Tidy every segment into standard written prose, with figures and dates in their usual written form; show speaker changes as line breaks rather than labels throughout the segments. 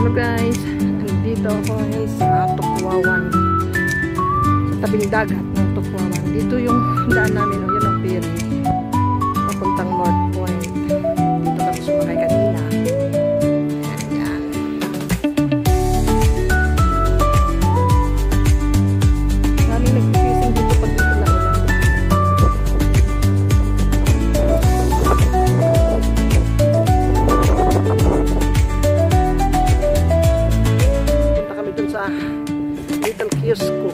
Hello guys, nandito ako ngayon sa Tukwawan, sa tabing dagat ng Tukwawan. Dito yung daan namin, yun ang pier papuntang North Point. Dito kami sumakay kanina. Ayan. Maraming nag-fishing dito pag dito na ulan. Little kiosko.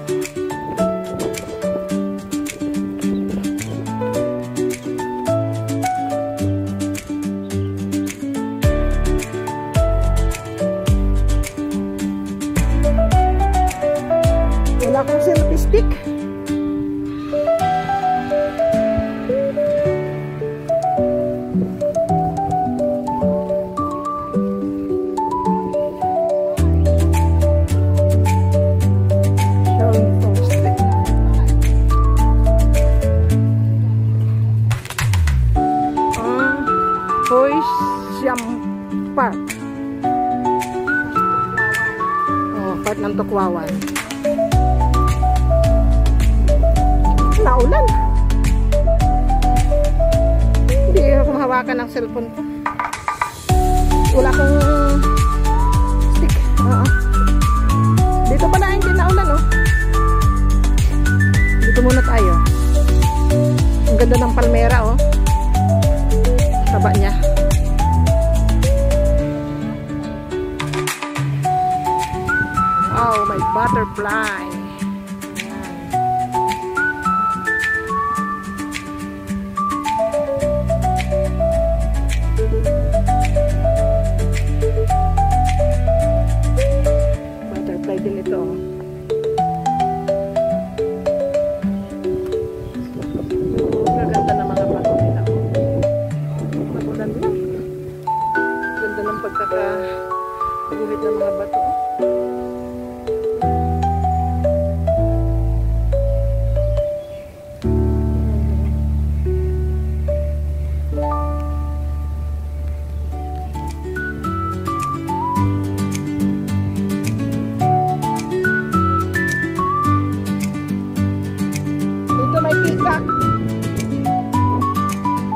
Wala akong selfie stick. Park. Oh, part ng Tukwawan. Naulan. Hindi ako mahawakan ng cellphone ko. Wala akong stick. Dito pala hindi naulan, oh. Dito muna tayo. Ang ganda ng palmera, oh. Taba niya. Oh, my butterfly. Butterfly din ito. Maganda na mga bato nila. Magulan lang. Ganda ng pagkakaguhit ng mga bato.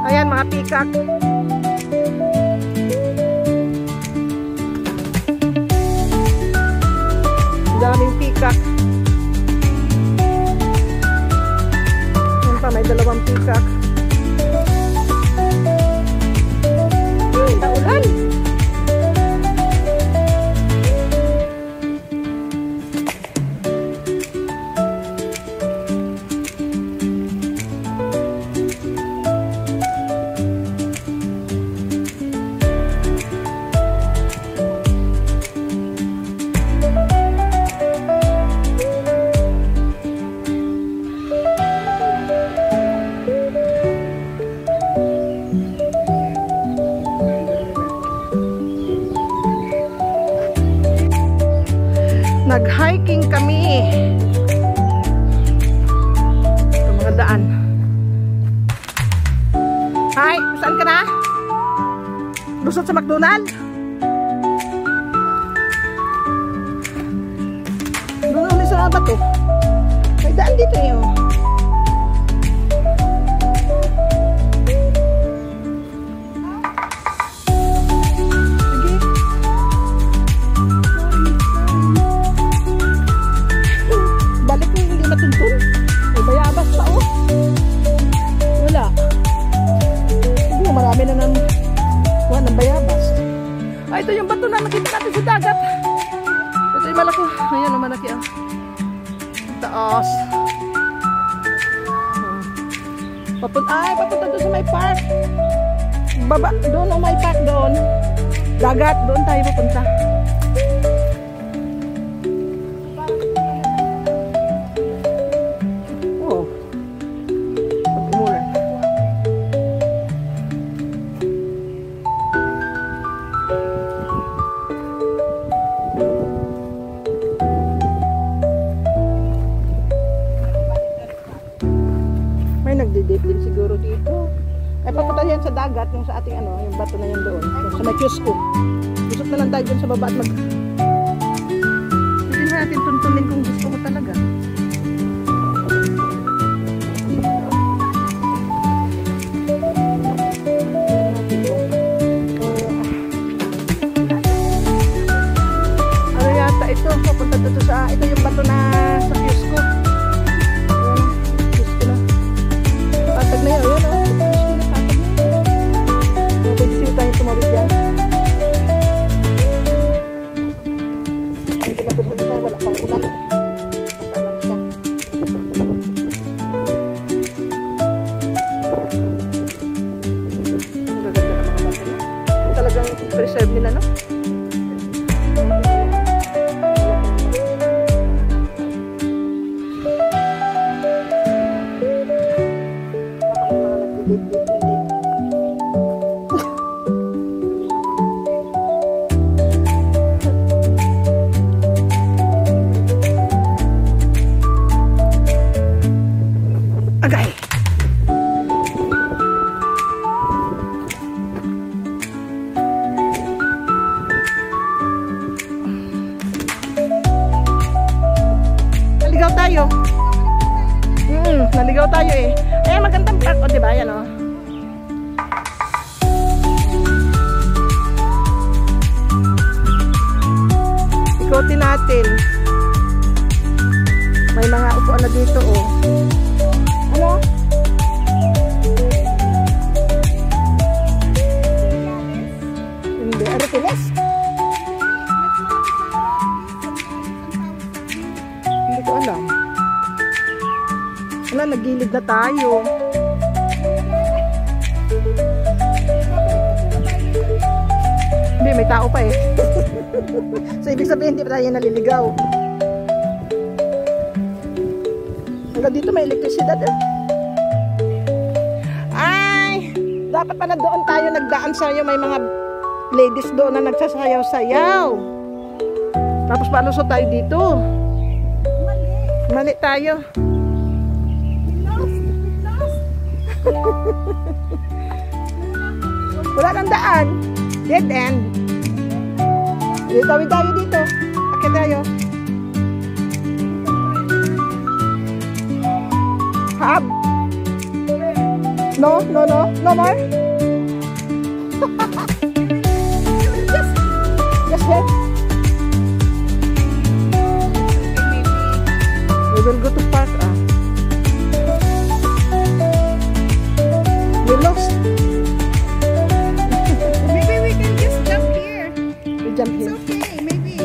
Ayan mga pikak. Daming pikak. Ayan pa, may dalawang pikak. Naulan. Nag-hiking kami. Ito mga daan. Hi, saan ka na? Lusot sa McDonald? Doon ulit sa bato. May daan dito eh. Marami na ng bayabas. Ito yung bato na nakita natin sa dagat. Ito yung malaki. Ayan, malaki. Taas. Papunta doon sa may park. Baba, doon may park doon. Dagat, doon tayo papunta. Nagdidate din siguro dito. Ay papunta yan sa dagat, yung sa ating yung bato na yan doon. Yung sa may kiosko. Busok na lang tayo dyan sa baba at natin tuntunin kung gusto ko talaga. Ano yata ito? Papunta dito sa, ito yung bato na sa Cusco. Cusco na. Patag na yun, yun o. Pwede siya tayo tumawid yan. Wala pang ulan. Matalang siya. Ang gaganda ng mga bato na. Talagang preserve nila, no? Agay! Naligaw tayo. Naligaw tayo eh. Ay, magandang park o, diba? Yan o. Ikotin natin. May mga upuan na dito o. Ano? Hindi. Aritiles? Hindi ko alam. Wala, nagilid na tayo. Hindi, may tao pa eh. So, ibig sabihin, hindi pa tayo naliligaw. Hanggang dito may elektrisidad eh. Ay! Dapat pala doon tayo nagdaan sa'yo. May mga ladies doon na nagsasayaw-sayaw. Tapos palusot tayo dito. Mali tayo. Wala nang daan. Dead end. Tawid tayo dito. Akit tayo. Hab. No more. Just wait. We will go to park. We lost.
Maybe we can just jump here.
We jump here.
It's okay, maybe.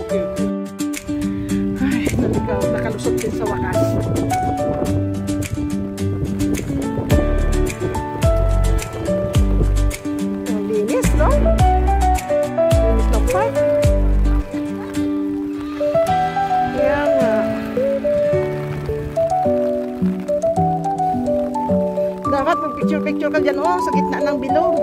Okay. Ay, nakalusot din sa wakas. Ang linis, no? Linis ng park. Kaya nga. Dapat mag-picture-picture ka dyan, oh, sa gitna ng bilog.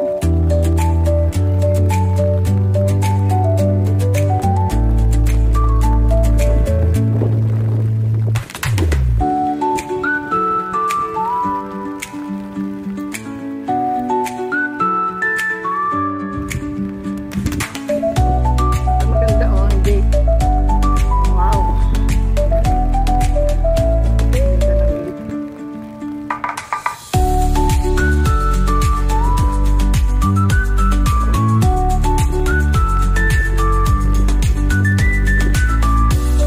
Maganda, oh, hindi. Wow. Ganda ng bilog.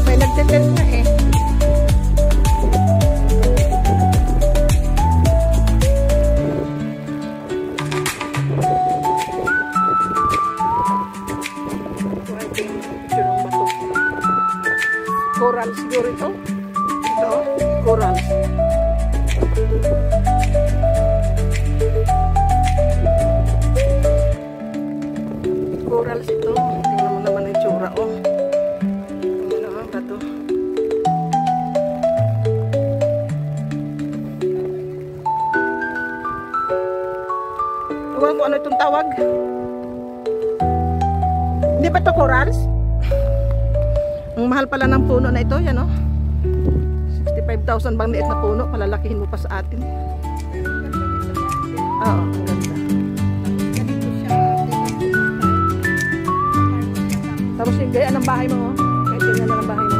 May nagtitent na eh. Coral siguro ito. Ito, coral. Corals ito. Tingnan mo naman yung tsura, oh. Ano ang bato? Ewan ko ano itong tawag. Hindi ba ito corals? Ang mahal pala ng puno na ito, yan, oh. 65,000 bang liit na puno, palalakihin mo pa sa atin. Oo, ang ganda.
Ganito siya.
Tapos yung gaya ng bahay mo, oh. Kahit ganyan na ng bahay mo.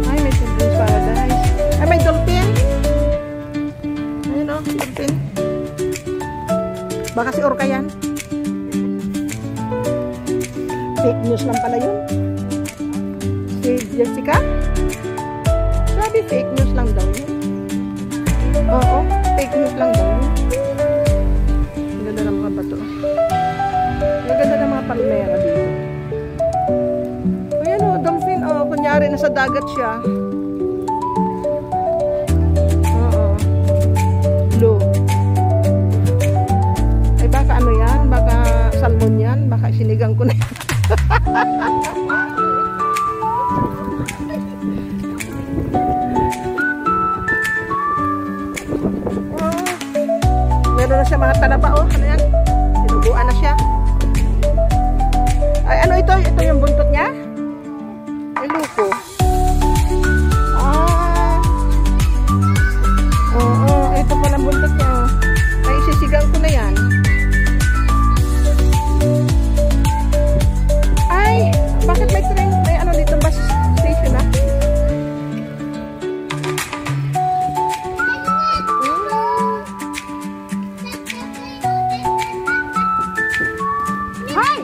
Ay, may children's paradise. Ay, may dolphin. Ayun o, dolphin. Baka si Orca yan. Fake news lang pala yun. Si Jessica? Sabi fake news lang daw yun. Oo, fake news lang daw yun. Ang ganda ng mga bato. Ang ganda ng mga palmera dito. Ayan o, dolphin. O, kunyari nasa dagat siya. Oo. Blue. Ay baka ano yan? Baka salmon yan? Baka sinigang ko na yan. Meron na siya mga talaba, oh. Ano yan? Sinubuan na siya. Ay, ano ito? Ito yung buntot niya? Ay, luko. Ah. Oo, ito pala ang buntot niya, oh. Ay, sisigang ko na yan. Ay, bakit may train? May ano dito, bus station, ah? Hi!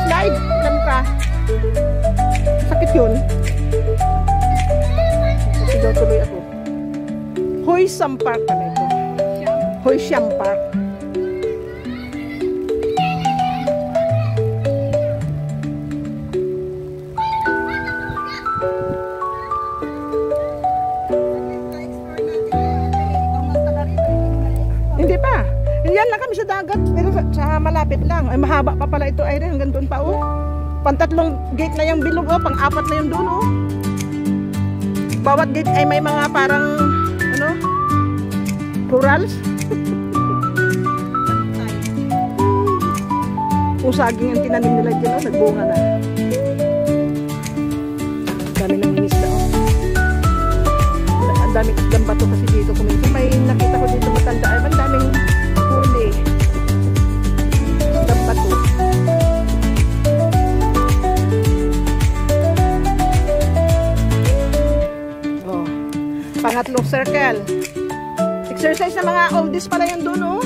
Slide! Alam ka? Sakit yun. Kasi daw tuloy ako. Hoy Sam Park kami ito. Hoy Sam Park. Hindi pa. Yan lang kami sa dagat. Pero sa malapit lang. Ay mahaba pa pala ito. Ay hanggang doon pa, oh. Pantatlong gate na yung bilog, oh. Pang-apat na yung doon, oh. Bawat gate ay may mga parang ano? Corals. Kung saging ang tinanim nila dyan, oh. Nagbunga na. Dami ng isda, oh. Ang daming isdang bato kasi dito. Kuminsan may nakita ko dito matanda. Ay, ang daming huli. Isdang bato. Oh. Pangatlong circle. Exercise na mga oldies pala yan doon, oh.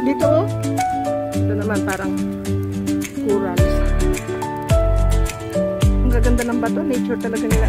Dito, oh. Ito naman parang corals. Ang gaganda ng bato. Nature talaga nila.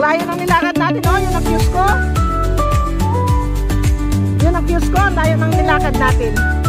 layo ng nilakad natin. Oh, yun ang fuse ko. Yun ang fuse ko. Ang layo ng nilakad natin.